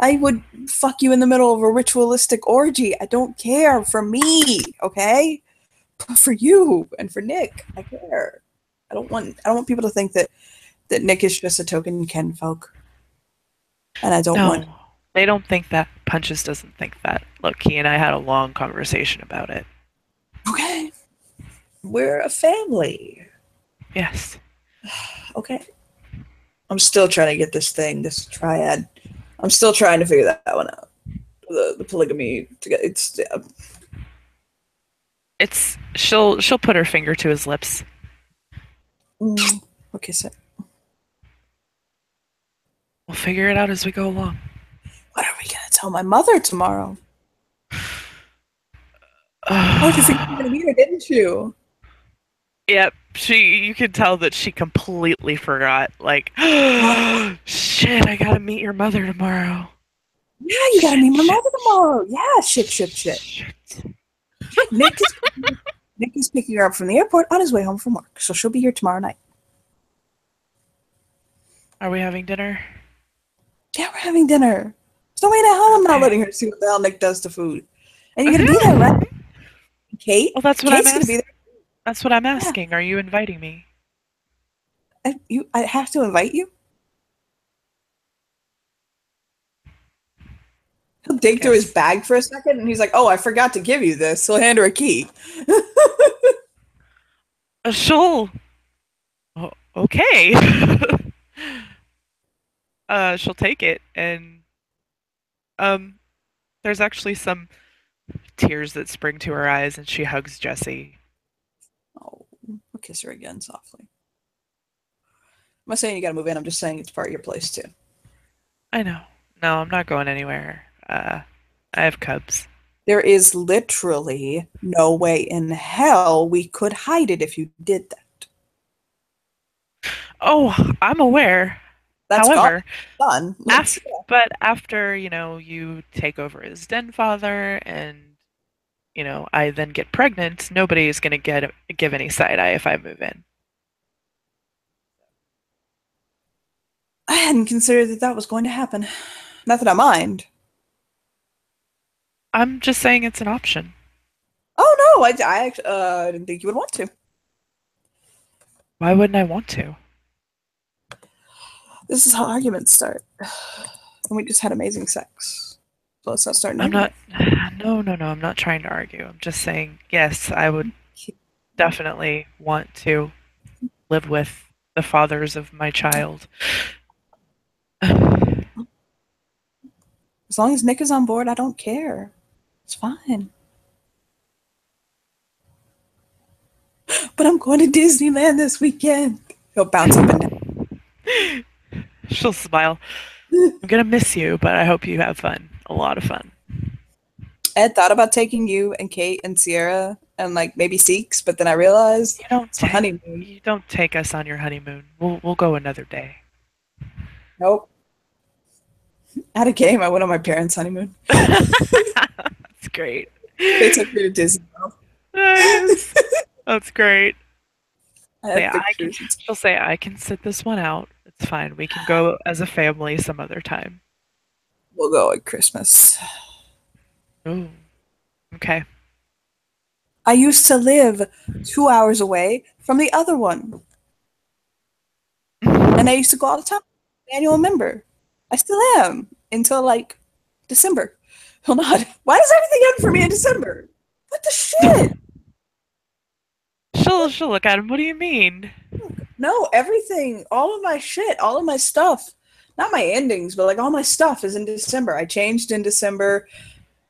I would fuck you in the middle of a ritualistic orgy. I don't care for me, okay? But for you and for Nick, I care. I don't want people to think that Nick is just a token Ken folk. And I don't want No, they don't think that. Punches doesn't think that. Look, he and I had a long conversation about it. okay. We're a family. Yes. Okay. I'm still trying to get this triad. I'm still trying to figure that one out. The polygamy to get It's she'll put her finger to his lips. okay, so We'll figure it out as we go along. what are we gonna tell my mother tomorrow? Oh, you forgot you're gonna meet her, didn't you? Yep, you could tell that she completely forgot. Like, Oh, shit, I gotta meet your mother tomorrow. yeah, you gotta Shit, meet my shit, mother tomorrow. Yeah, shit. shit. Nick is Nick is picking her up from the airport on his way home from work, so she'll be here tomorrow night. Are we having dinner? Yeah, we're having dinner. There's no way the hell I'm not Okay. letting her see what the hell Nick does to food. And you're gonna be there, right? Kate? Well, that's what I'm Kate's gonna be asking. there. That's what I'm Yeah. asking. Are you inviting me? I have to invite you. He'll dig through his Yes. bag for a second and he's like, oh, I forgot to give you this. He'll hand her a key. She'll. Okay. She'll take it, and um, there's actually some tears that spring to her eyes, and she hugs Jesse. Oh, I'll kiss her again softly. I'm not saying you gotta move in, I'm just saying it's part of your place too. I know. No, I'm not going anywhere. I have cubs. There is literally no way in hell we could hide it if you did that. Oh, I'm aware. That's gone, However, done. but after, you take over as den father and, I then get pregnant, nobody is going to give any side eye if I move in. I hadn't considered that that was going to happen. Not that I mind. I'm just saying it's an option. Oh no, I didn't think you would want to. Why wouldn't I want to? This is how arguments start. And we just had amazing sex. So let's not start an I'm argument. not. No, no, no. I'm not trying to argue. I'm just saying, yes, I would definitely want to live with the fathers of my child. As long as Nick is on board, I don't care. It's fine. But I'm going to Disneyland this weekend. He'll bounce up and down. She'll smile. I'm gonna miss you, but I hope you have fun. A lot of fun. Ed thought about taking you and Kate and Sierra and like maybe Seeks, but then I realized You don't it's my take. honeymoon. You don't take us on your honeymoon. We'll go another day. Nope. At a game, I went on my parents' honeymoon. That's great. They took me to Disney World. Nice. That's great. I have pictures. She'll say, I can sit this one out. It's fine. We can go as a family some other time. We'll go at Christmas. Ooh. Okay. I used to live 2 hours away from the other one. And I used to go all the time. Annual member. I still am until like December. Hold on. Why does everything end for me in December? What the shit? She'll look at him. What do you mean? No, everything, all of my shit, all of my stuff. Not my endings, but like all my stuff is in December. I changed in December.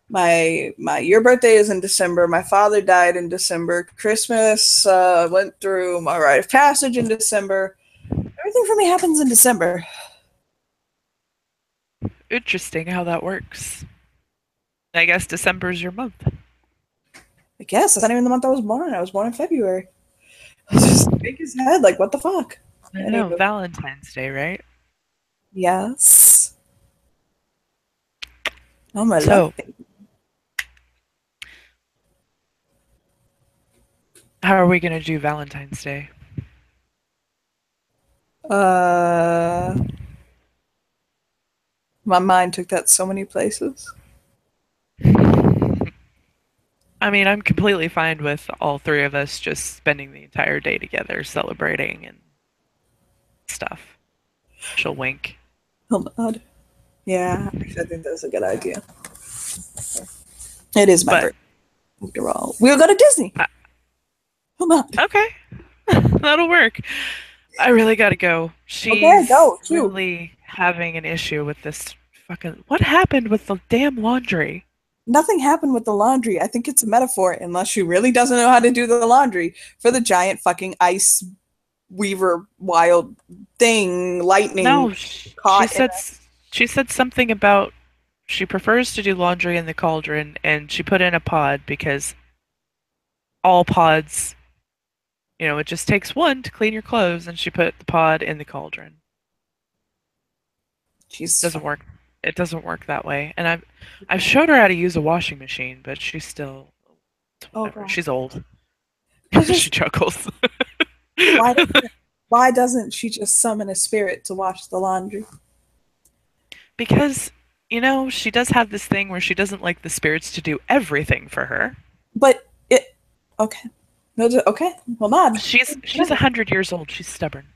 Your birthday is in December. My father died in December. Christmas went through my rite of passage in December. Everything for me happens in December. Interesting how that works. I guess December's your month. I guess that's not even the month I was born. I was born in February. I was just big his head, like what the fuck? I know, Valentine's Day, right? Yes. Oh my So, love. how are we gonna do Valentine's Day? My mind took that so many places. I mean, I'm completely fine with all three of us just spending the entire day together celebrating and stuff. She'll wink. Oh my god. Yeah, I think that's a good idea. It is my birthday. After all, we'll go to Disney. Hold on. Okay. That'll work. I really gotta go. She's Okay, go. really having an issue with this fucking. What happened with the damn laundry? Nothing happened with the laundry. I think it's a metaphor, unless she really doesn't know how to do the laundry, for the giant fucking ice weaver wild thing, lightning. No, she said something about she prefers to do laundry in the cauldron, and she put in a pod because all pods, it just takes one to clean your clothes, and she put the pod in the cauldron. Doesn't work. It doesn't work that way. And I've showed her how to use a washing machine, but she's still whatever. She's old. She chuckles. Why doesn't she just summon a spirit to wash the laundry? Because, she does have this thing where she doesn't like the spirits to do everything for her. But okay. Okay, hold on. She's 100 years old. She's stubborn.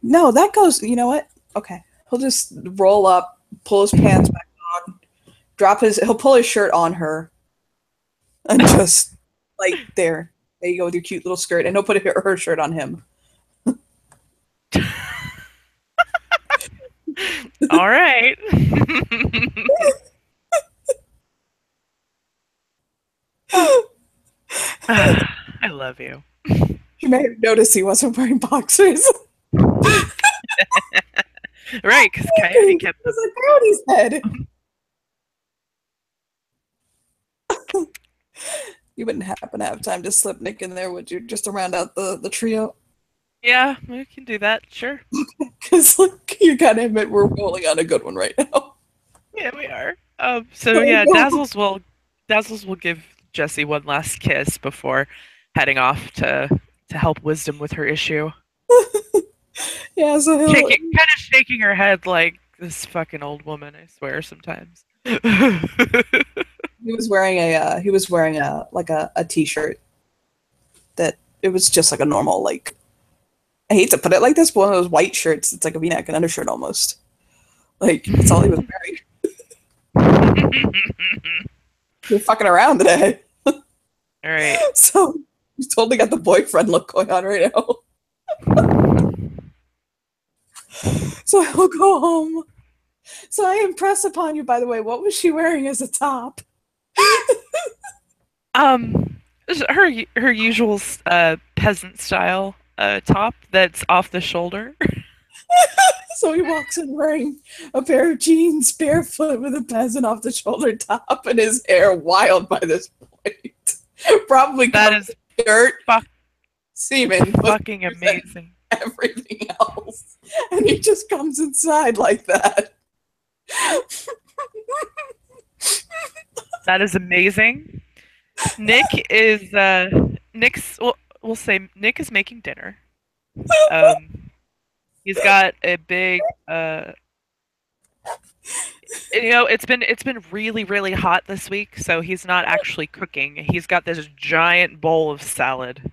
No, that goes, you know what? Okay. He'll just roll up, pull his pants back on, he'll pull his shirt on her, and just, like, there you go with your cute little skirt, and he'll put her shirt on him. All right. I love you. You may have noticed he wasn't wearing boxers. Right, because Coyote kept it was a Coyote's head. You wouldn't happen to have time to slip Nick in there, would you? Just to round out the trio? Yeah, we can do that. Sure. Because look, you gotta admit we're rolling on a good one right now. Yeah, we are. So Oh, yeah, no. Dazzles will give Jessie one last kiss before heading off to help Wisdom with her issue. Yeah, so he'll Shaking, kind of shaking her head like this fucking old woman. I swear sometimes. he was wearing a like a t-shirt that it was just like a normal like I hate to put it like this, but one of those white shirts. It's like a V-neck and undershirt almost. Like that's all he was wearing. You're fucking around today. All right. So he's totally got the boyfriend look going on right now. So he'll go home. So I impress upon you, by the way, what was she wearing as a top? Um, her usual peasant style top that's off the shoulder. So he walks in wearing a pair of jeans, barefoot with a peasant off the shoulder top, and his hair wild by this point. Probably That covered is in dirt, fuck, semen, fucking amazing. everything else. And he just comes inside like that. That is amazing. Nick is Nick's. Well, we'll say Nick is making dinner. Um, he's got a big it's been really hot this week, so he's not actually cooking. He's got this giant bowl of salad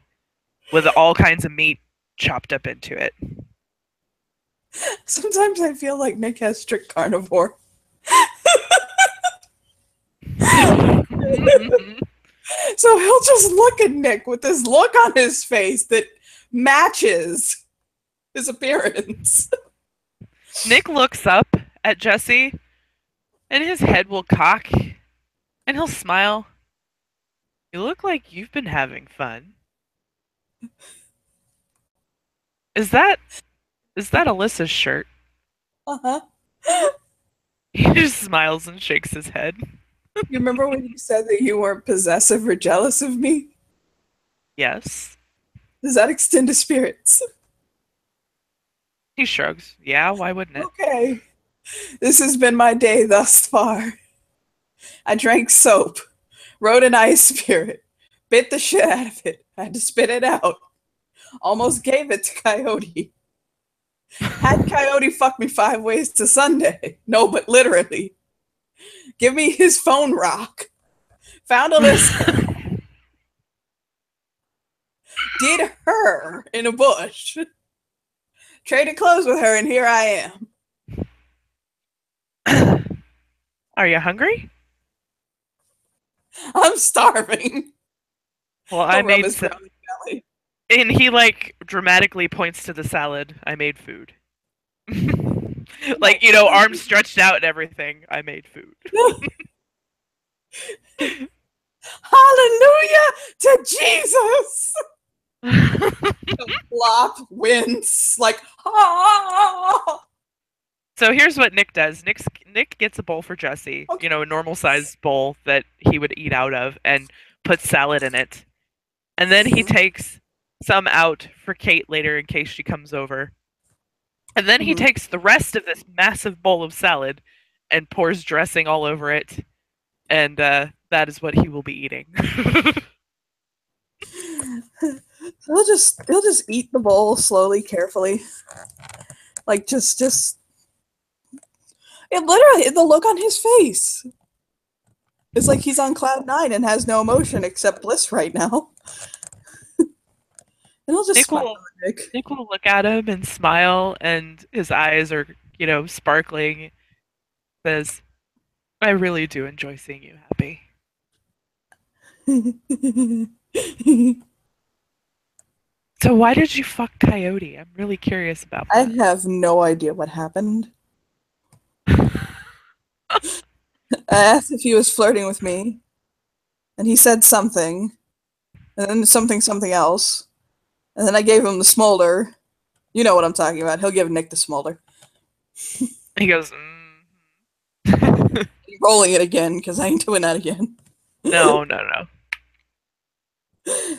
with all kinds of meat chopped up into it. Sometimes I feel like Nick has strict carnivore. So he'll just look at Nick with this look on his face that matches his appearance. Nick looks up at Jesse, and his head will cock, and he'll smile. You look like you've been having fun. Is that Alyssa's shirt? Uh-huh. He just smiles and shakes his head. You remember when you said that you weren't possessive or jealous of me? Yes. Does that extend to spirits? He shrugs. Yeah, why wouldn't it? Okay. This has been my day thus far. I drank soap, rode an ice spirit, bit the shit out of it, had to spit it out, almost gave it to Coyote. Had Coyote fuck me 5 ways to Sunday. No, but literally. Give me his phone rock. Found Alyssa. Did her in a bush. Traded clothes with her, and here I am. Are you hungry? I'm starving. Well, I made some. And he like dramatically points to the salad. I made food. Like, arms stretched out and everything. I made food. Hallelujah to Jesus. Flop wins like So here's what Nick does. Nick gets a bowl for Jesse, okay. A normal sized bowl that he would eat out of, and puts salad in it. And then he takes some out for Kate later in case she comes over. And then he takes the rest of this massive bowl of salad and pours dressing all over it. And that is what he will be eating. He'll just eat the bowl slowly, carefully. Like just it literally, the look on his face. It's like he's on cloud 9 and has no emotion except bliss right now. And he'll just smile at Nick. Nick will look at him and smile, and his eyes are, sparkling. Says, I really do enjoy seeing you happy. So why did you fuck Coyote? I'm really curious about that. I have no idea what happened. I asked if he was flirting with me, and he said something, and then something else, and then I gave him the smolder. You know what I'm talking about. He'll give Nick the smolder. He goes, rolling it again, because I ain't doing that again. No.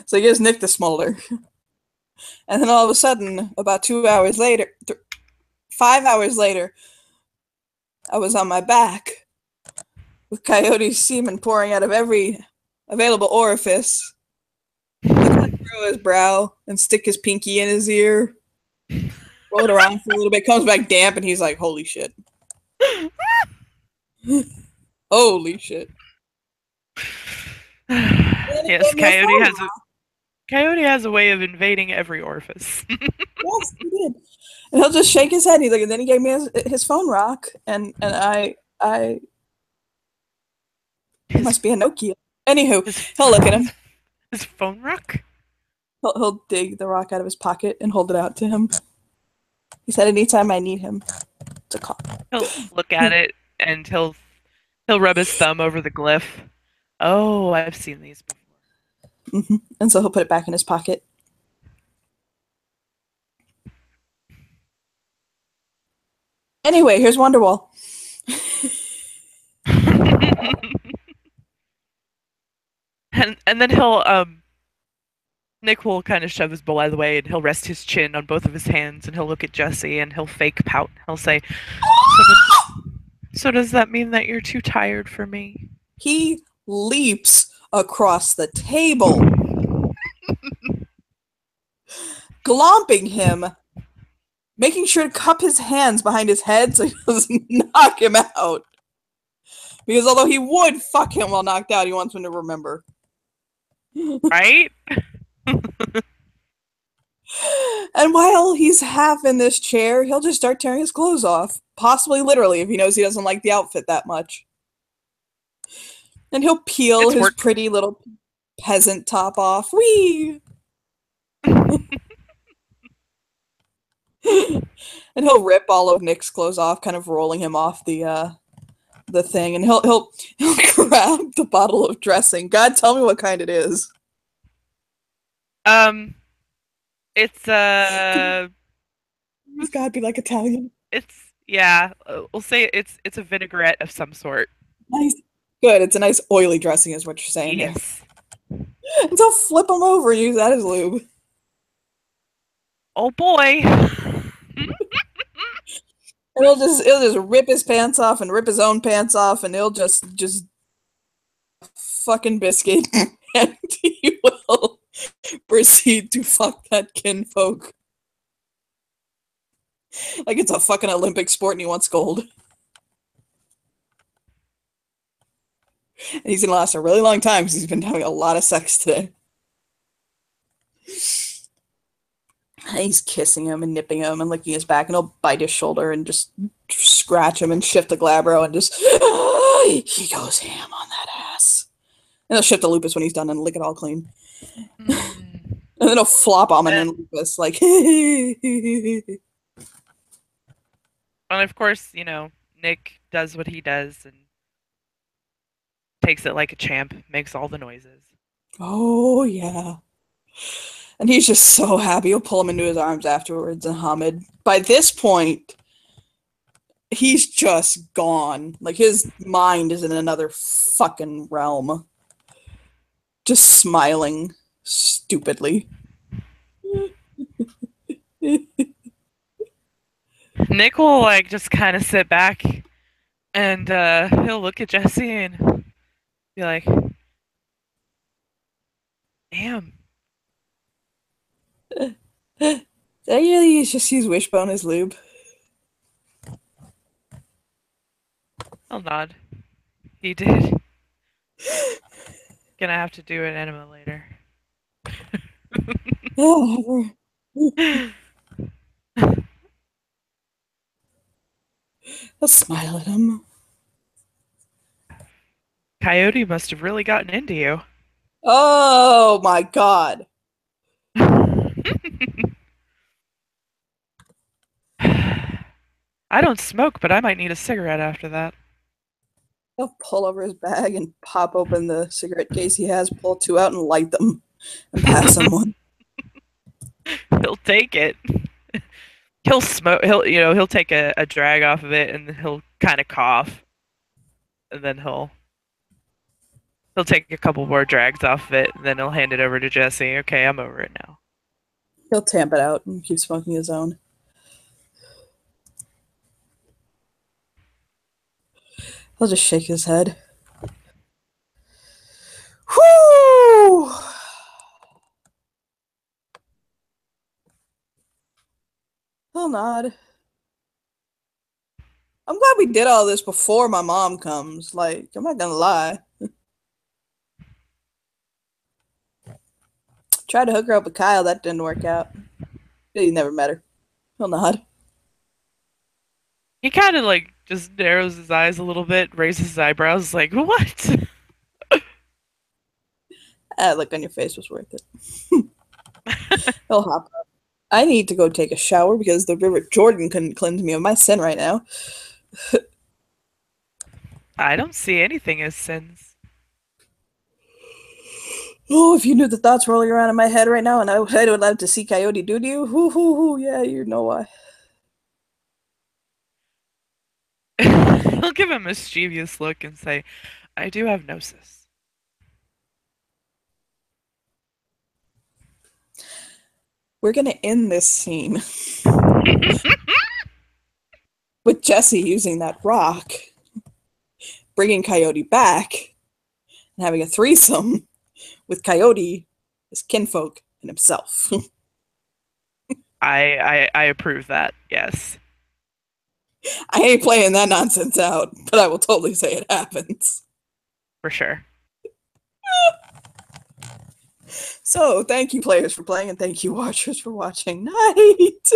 So he gives Nick the smolder. And then all of a sudden, about 2 hours later, 5 hours later, I was on my back with Coyote's semen pouring out of every available orifice. He'll kind of furrow his brow and stick his pinky in his ear, roll it around for a little bit, comes back damp, and he's like, holy shit. Holy shit. Yes, Coyote has a way of invading every orifice. Yes, he did. And he'll just shake his head. He's like, and then he gave me his phone rock, and I it must be a Nokia. Anywho, he'll look at him. His phone rock? He'll dig the rock out of his pocket and hold it out to him. He said, anytime I need him to call. He'll look at it and he'll rub his thumb over the glyph. Oh, I've seen these before. Mm-hmm. And so he'll put it back in his pocket. Anyway, here's Wonderwall. and then he'll Nick will kind of shove his bowl out of the way and he'll rest his chin on both of his hands and he'll look at Jesse and he'll fake pout. He'll say, so does that mean that you're too tired for me? He leaps across the table, glomping him, making sure to cup his hands behind his head so he doesn't knock him out. Because although he would fuck him while knocked out, he wants him to remember. Right? And while he's half in this chair, he'll just start tearing his clothes off. Possibly literally, if he knows he doesn't like the outfit that much. And he'll peel his pretty little peasant top off. Whee! And he'll rip all of Nick's clothes off, kind of rolling him off the thing. And he'll grab the bottle of dressing. God, tell me what kind it is. It's It's gotta be like Italian. We'll say it's a vinaigrette of some sort. Nice. Good. It's a nice oily dressing, is what you're saying. Yes. And so flip him over and use that as lube. Oh boy. And he'll just rip his pants off and rip his own pants off, and he'll just fucking biscuit, and he will proceed to fuck that kinfolk like it's a fucking Olympic sport and he wants gold. And he's gonna last a really long time because he's been having a lot of sex today. And he's kissing him and nipping him and licking his back, and he'll bite his shoulder and just scratch him and shift the glabro and just he goes ham on that ass. And he'll shift the lupus when he's done and lick it all clean. And then he'll flop on him and lupus like And of course, Nick does what he does and takes it like a champ, makes all the noises. Oh, yeah. And he's just so happy. He'll pull him into his arms afterwards and Hamid. By this point, he's just gone. Like, his mind is in another fucking realm. Just smiling stupidly. Nick will, just kind of sit back and he'll look at Jesse and be like, damn. I really just use Wishbone as lube. I'll nod. He did. Gonna have to do an enema later. I'll smile at him. Coyote must have really gotten into you. Oh my god. I don't smoke, but I might need a cigarette after that. He'll pull over his bag and pop open the cigarette case he has, pull two out and light them and pass him one. He'll take it. He'll smoke. He'll take a drag off of it, and then he'll kind of cough, and then he'll He'll take a couple more drags off of it, and then he'll hand it over to Jesse. Okay, I'm over it now. He'll tamp it out and keep smoking his own. He'll just shake his head. Whoo! He'll nod. I'm glad we did all this before my mom comes. Like, I'm not gonna lie. Tried to hook her up with Kyle, that didn't work out. He never met her. He'll nod. He kind of like just narrows his eyes a little bit, raises his eyebrows, like, what? That look on your face was worth it. He'll hop up. I need to go take a shower because the River Jordan couldn't cleanse me of my sin right now. I don't see anything as sins. Oh, if you knew the thoughts rolling around in my head right now, and I would love to see Coyote do to you. Hoo, hoo, hoo. Yeah, you know why. He'll give a mischievous look and say, I do have gnosis. We're gonna end this scene with Jesse using that rock, bringing Coyote back, and having a threesome with Coyote, his kinfolk, and himself. I approve that, yes. I ain't playing that nonsense out, but I will totally say it happens. For sure. So, thank you, players, for playing, and thank you, watchers, for watching. Night!